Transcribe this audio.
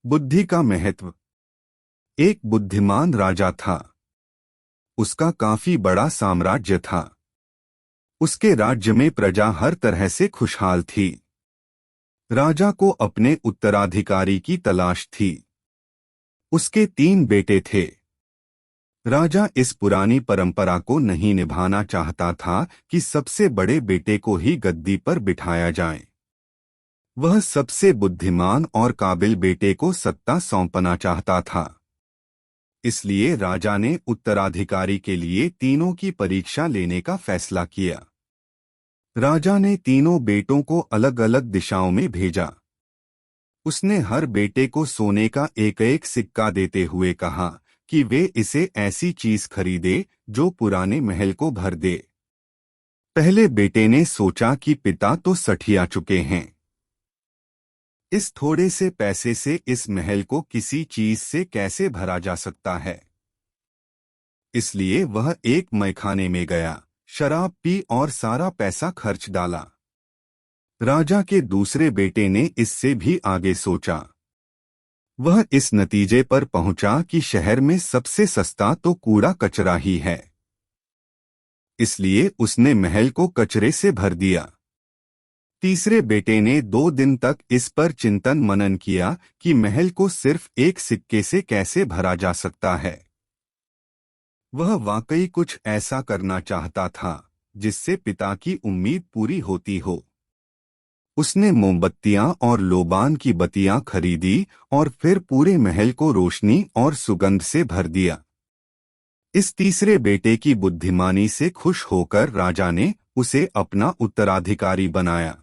बुद्धि का महत्व। एक बुद्धिमान राजा था। उसका काफी बड़ा साम्राज्य था। उसके राज्य में प्रजा हर तरह से खुशहाल थी। राजा को अपने उत्तराधिकारी की तलाश थी। उसके 3 बेटे थे। राजा इस पुरानी परंपरा को नहीं निभाना चाहता था कि सबसे बड़े बेटे को ही गद्दी पर बिठाया जाए। वह सबसे बुद्धिमान और काबिल बेटे को सत्ता सौंपना चाहता था। इसलिए राजा ने उत्तराधिकारी के लिए तीनों की परीक्षा लेने का फैसला किया। राजा ने तीनों बेटों को अलग अलग दिशाओं में भेजा। उसने हर बेटे को सोने का एक एक सिक्का देते हुए कहा कि वे इसे ऐसी चीज खरीदे जो पुराने महल को भर दे। पहले बेटे ने सोचा कि पिता तो सठिया चुके हैं। इस थोड़े से पैसे से इस महल को किसी चीज से कैसे भरा जा सकता है। इसलिए वह एक मैखाने में गया, शराब पी और सारा पैसा खर्च डाला। राजा के दूसरे बेटे ने इससे भी आगे सोचा। वह इस नतीजे पर पहुंचा कि शहर में सबसे सस्ता तो कूड़ा कचरा ही है। इसलिए उसने महल को कचरे से भर दिया। तीसरे बेटे ने 2 दिन तक इस पर चिंतन मनन किया कि महल को सिर्फ एक सिक्के से कैसे भरा जा सकता है। वह वाकई कुछ ऐसा करना चाहता था जिससे पिता की उम्मीद पूरी होती हो। उसने मोमबत्तियां और लोबान की बत्तियां खरीदी और फिर पूरे महल को रोशनी और सुगंध से भर दिया। इस तीसरे बेटे की बुद्धिमानी से खुश होकर राजा ने उसे अपना उत्तराधिकारी बनाया।